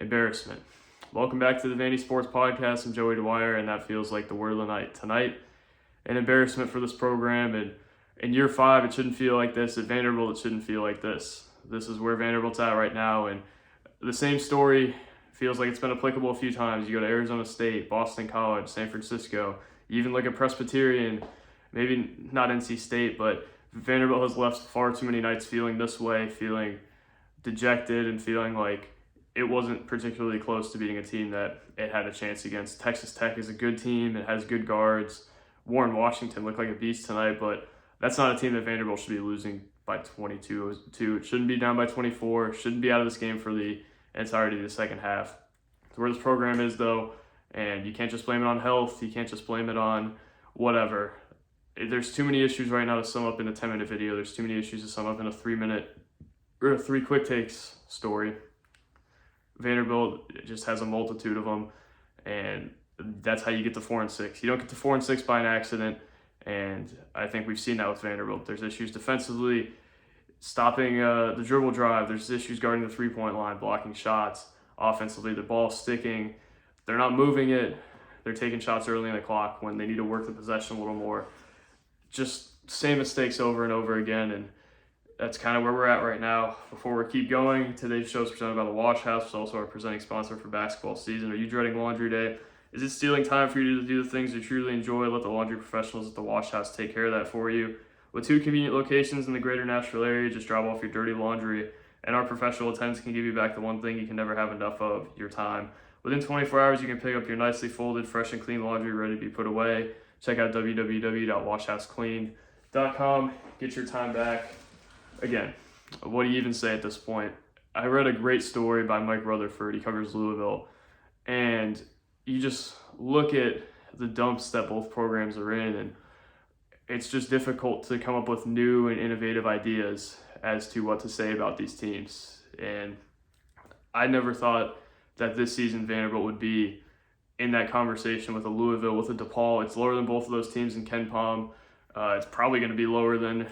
embarrassment. Welcome back to the Vandy Sports Podcast. I'm Joey Dwyer, and that feels like the word of the night tonight. An embarrassment for this program, and in year 5, it shouldn't feel like this. At Vanderbilt, it shouldn't feel like this. This is where Vanderbilt's at right now, and the same story feels like it's been applicable a few times. You go to Arizona State, Boston College, San Francisco. You even look at Presbyterian, maybe not NC State, but Vanderbilt has left far too many nights feeling this way, feeling dejected and feeling like it wasn't particularly close to beating a team that it had a chance against. Texas Tech is a good team. It has good guards. Warren Washington looked like a beast tonight, but that's not a team that Vanderbilt should be losing by 22. It shouldn't be down by 24. It shouldn't be out of this game for the entirety of the second half. It's where this program is, though, and you can't just blame it on health. You can't just blame it on whatever. There's too many issues right now to sum up in a 10-minute video. There's too many issues to sum up in a 3-minute or a 3 quick takes story. Vanderbilt just has a multitude of them, and that's how you get to 4-6. You don't get to 4-6 by an accident, and I think we've seen that with Vanderbilt. There's issues defensively, stopping the dribble drive. There's issues guarding the three-point line, blocking shots. Offensively, the ball's sticking. They're not moving it. They're taking shots early in the clock when they need to work the possession a little more. Just same mistakes over and over again, and that's kind of where we're at right now. Before we keep going, today's show is presented by the Wash House, which is also our presenting sponsor for basketball season. Are you dreading laundry day? Is it stealing time for you to do the things you truly enjoy? Let the laundry professionals at the Wash House take care of that for you. With 2 convenient locations in the greater Nashville area, just drop off your dirty laundry, and our professional attendants can give you back the one thing you can never have enough of, your time. Within 24 hours, you can pick up your nicely folded, fresh and clean laundry ready to be put away. Check out www.washhouseclean.com. Get your time back. Again, what do you even say at this point? I read a great story by Mike Rutherford. He covers Louisville. And you just look at the dumps that both programs are in, and it's just difficult to come up with new and innovative ideas as to what to say about these teams. And I never thought that this season Vanderbilt would be in that conversation with a Louisville, with a DePaul. It's lower than both of those teams in Ken Palm. It's probably going to be lower than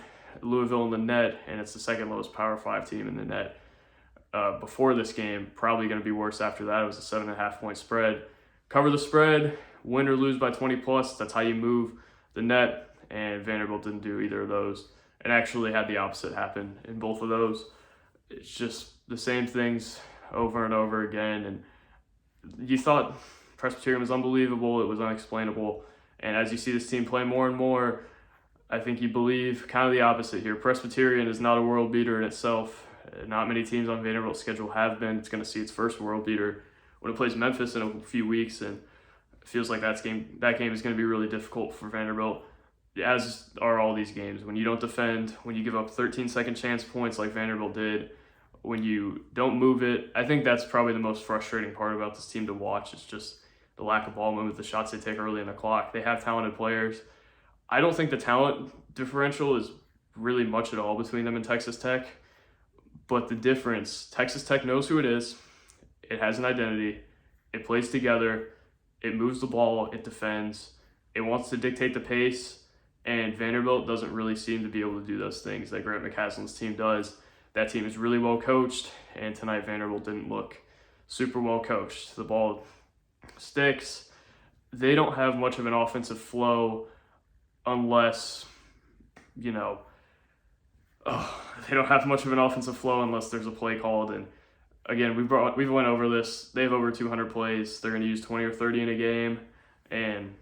Louisville in the net, and it's the second lowest Power 5 team in the net. Before this game, probably going to be worse after that. It was a 7.5-point spread. Cover the spread, win or lose by 20 plus. That's how you move the net, and Vanderbilt didn't do either of those, and actually had the opposite happen in both of those. It's just the same things over and over again, and you thought Presbyterian was unbelievable. It was unexplainable, and as you see this team play more and more, I think you believe kind of the opposite here. Presbyterian is not a world beater in itself. Not many teams on Vanderbilt's schedule have been. It's going to see its first world beater when it plays Memphis in a few weeks, and it feels like that game is going to be really difficult for Vanderbilt, as are all these games. When you don't defend, when you give up 13-second chance points like Vanderbilt did, when you don't move it, I think that's probably the most frustrating part about this team to watch. It's just the lack of ball movement, the shots they take early in the clock. They have talented players. I don't think the talent differential is really much at all between them and Texas Tech, but the difference, Texas Tech knows who it is, it has an identity, it plays together, it moves the ball, it defends, it wants to dictate the pace, and Vanderbilt doesn't really seem to be able to do those things that Grant McCaslin's team does. That team is really well coached, and tonight Vanderbilt didn't look super well coached. The ball sticks. They don't have much of an offensive flow unless, they don't have much of an offensive flow unless there's a play called. And again, we've went over this. They have over 200 plays. They're going to use 20 or 30 in a game, and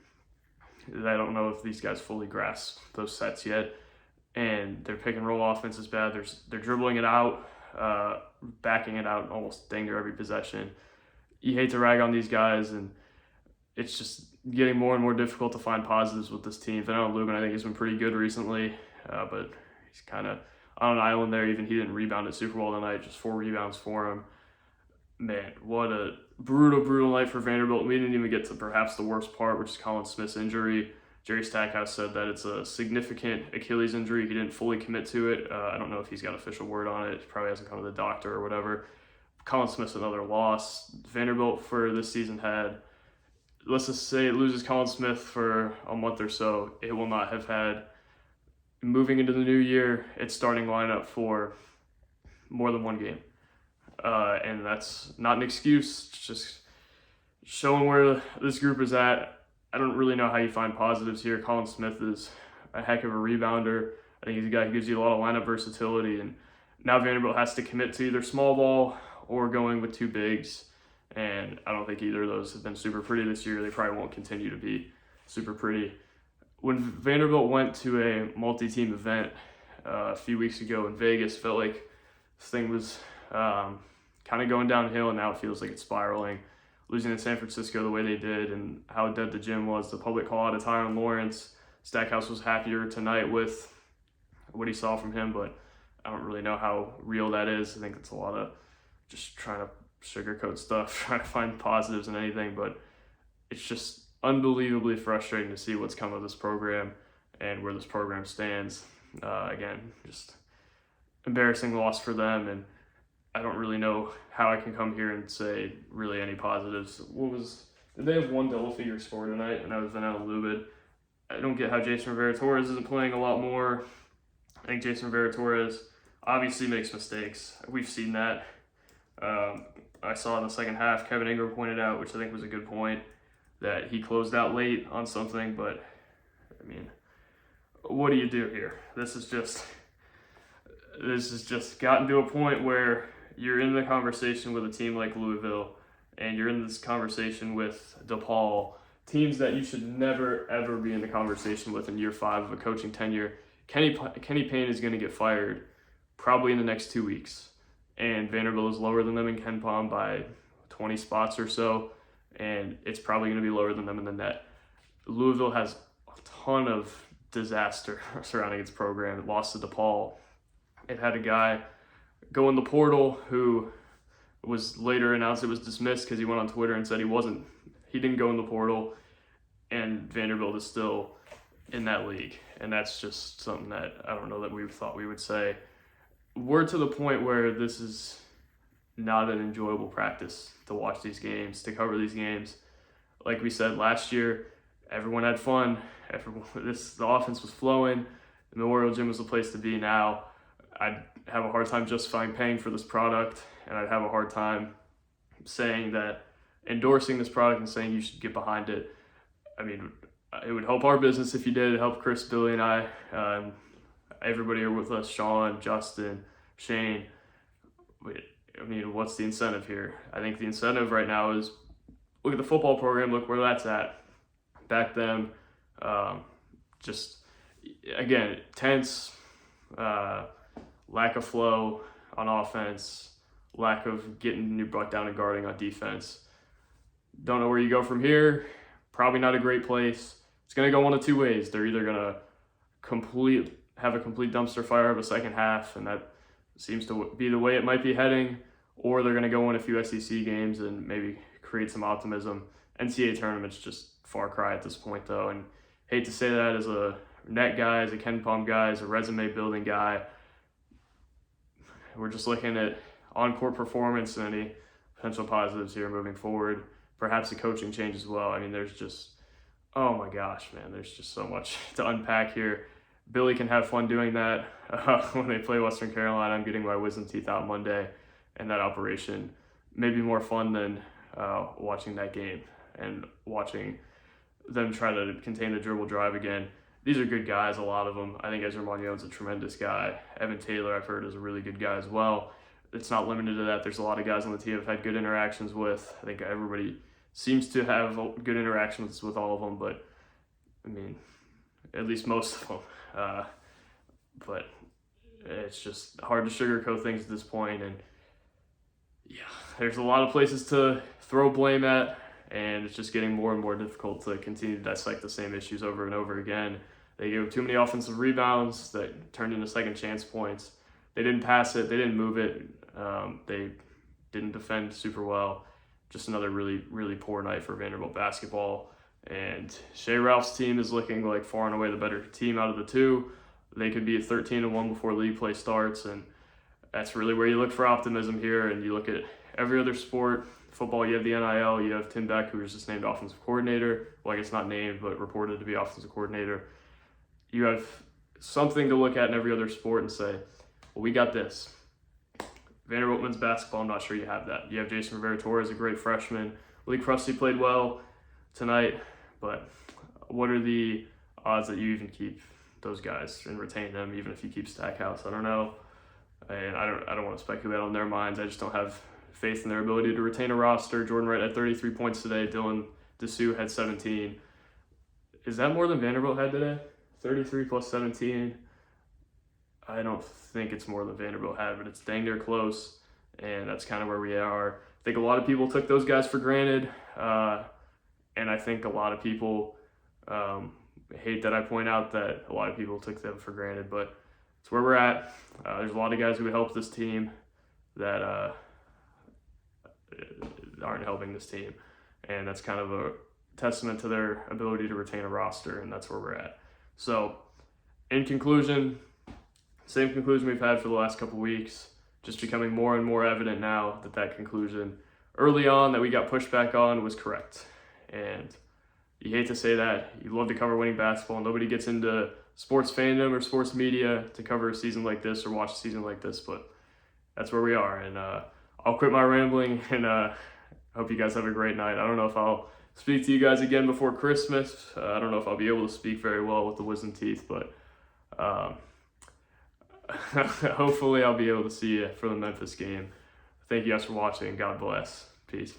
I don't know if these guys fully grasp those sets yet. And their pick and roll offense is bad. They're dribbling it out, backing it out almost dang near every possession. You hate to rag on these guys, and it's just getting more and more difficult to find positives with this team. Vanderbilt Lubin, I think, has been pretty good recently, but he's kind of on an island there. Even he didn't rebound at Super Bowl tonight, just 4 rebounds for him. Man, what a brutal night for Vanderbilt. We didn't even get to perhaps the worst part, which is Colin Smith's injury. Jerry Stackhouse said that it's a significant Achilles injury. He didn't fully commit to it. I don't know if he's got official word on it. He probably hasn't come to the doctor or whatever. Colin Smith's another loss. Vanderbilt for this season had, let's just say it loses Colin Smith for a month or so. It will not have had, moving into the new year, its starting lineup for more than one game. and that's not an excuse. It's just showing where this group is at. I don't really know how you find positives here. Colin Smith is a heck of a rebounder. I think he's a guy who gives you a lot of lineup versatility, and now Vanderbilt has to commit to either small ball or going with two bigs, and I don't think either of those have been super pretty this year. They probably won't continue to be super pretty. When Vanderbilt went to a multi-team event a few weeks ago in Vegas, felt like this thing was kind of going downhill, and now it feels like it's spiraling. Losing to San Francisco the way they did and how dead the gym was, the public call out of Tyron Lawrence. Stackhouse was happier tonight with what he saw from him, but I don't really know how real that is. I think it's a lot of just trying to sugarcoat stuff, trying to find positives in anything, but it's just unbelievably frustrating to see what's come of this program and where this program stands. Again, just embarrassing loss for them, and I don't really know how I can come here and say really any positives. Did they have one double-figure score tonight, and that was Vanessa Lubid? I don't get how Jason Rivera-Torres isn't playing a lot more. I think Jason Rivera-Torres obviously makes mistakes. We've seen that. I saw in the second half, Kevin Ingram pointed out, which I think was a good point, that he closed out late on something, but, I mean, what do you do here? This has just gotten to a point where you're in the conversation with a team like Louisville, and you're in this conversation with DePaul, teams that you should never, ever be in the conversation with in year 5 of a coaching tenure. Kenny Payne is going to get fired probably in the next 2 weeks, and Vanderbilt is lower than them in Ken Pom by 20 spots or so, and it's probably going to be lower than them in the net. Louisville has a ton of disaster surrounding its program. It lost to DePaul. It had a guy go in the portal who was later announced it was dismissed because he went on Twitter and said he didn't go in the portal, and Vanderbilt is still in that league. And that's just something that I don't know that we thought we would say. We're to the point where this is not an enjoyable practice to watch these games, to cover these games. Like we said last year, everyone had fun. The offense was flowing. The Memorial Gym was the place to be. Now I'd have a hard time justifying paying for this product, and I'd have a hard time endorsing this product and saying you should get behind it. I mean, it would help our business if you did. It helped Chris, Billy, and I. Everybody here with us, Sean, Justin, Shane. I mean, what's the incentive here? I think the incentive right now is look at the football program, look where that's at. Back them. Just, again, tense, lack of flow on offense, lack of getting your butt down and guarding on defense. Don't know where you go from here. Probably not a great place. It's going to go one of two ways. They're either going to have a complete dumpster fire of a second half, and that seems to be the way it might be heading, or they're going to go win a few SEC games and maybe create some optimism. NCAA tournament's just far cry at this point, though, and hate to say that as a net guy, as a Ken Pom guy, as a resume building guy. We're just looking at on-court performance and any potential positives here moving forward. Perhaps the coaching change as well. I mean, there's just, oh my gosh, man, there's just so much to unpack here. Billy can have fun doing that. When they play Western Carolina, I'm getting my wisdom teeth out Monday, and that operation may be more fun than watching that game and watching them try to contain the dribble drive again. These are good guys, a lot of them. I think Ezra Magnon's a tremendous guy. Evan Taylor, I've heard, is a really good guy as well. It's not limited to that. There's a lot of guys on the team I've had good interactions with. I think everybody seems to have good interactions with all of them, but, I mean, at least most of them. But it's just hard to sugarcoat things at this point, and yeah, there's a lot of places to throw blame at, and it's just getting more and more difficult to continue to dissect the same issues over and over again. They gave too many offensive rebounds that turned into second chance points. They didn't pass it, they didn't move it, they didn't defend super well. Just another really, really poor night for Vanderbilt basketball. And Shea Ralph's team is looking like far and away the better team out of the two. They could be at 13-1 before league play starts, and that's really where you look for optimism here. And you look at every other sport. Football, you have the NIL, you have Tim Beck, who was just named offensive coordinator. Well, I guess not named, but reported to be offensive coordinator. You have something to look at in every other sport and say, well, we got this. Vanderbilt men's basketball, I'm not sure you have that. You have Jason Rivera-Torres, a great freshman. Lee Crusty played well tonight, but what are the odds that you even keep those guys and retain them, even if you keep Stackhouse? I don't know, and I don't want to speculate on their minds. I just don't have faith in their ability to retain a roster. Jordan Wright had 33 points today. Dylan Dessou had 17. Is that more than Vanderbilt had today? 33 plus 17. I don't think it's more than Vanderbilt had, but it's dang near close, and that's kind of where we are. I think a lot of people took those guys for granted, and I think a lot of people hate that I point out that a lot of people took them for granted, but it's where we're at. There's a lot of guys who help this team that aren't helping this team, and that's kind of a testament to their ability to retain a roster, and that's where we're at. So, in conclusion, same conclusion we've had for the last couple weeks, just becoming more and more evident now that that conclusion early on that we got pushed back on was correct. And you hate to say that. You love to cover winning basketball. Nobody gets into sports fandom or sports media to cover a season like this or watch a season like this, but that's where we are. And I'll quit my rambling, and hope you guys have a great night. I don't know if I'll speak to you guys again before Christmas. I don't know if I'll be able to speak very well with the wisdom teeth, but hopefully I'll be able to see you for the Memphis game. Thank you guys for watching. God bless. Peace.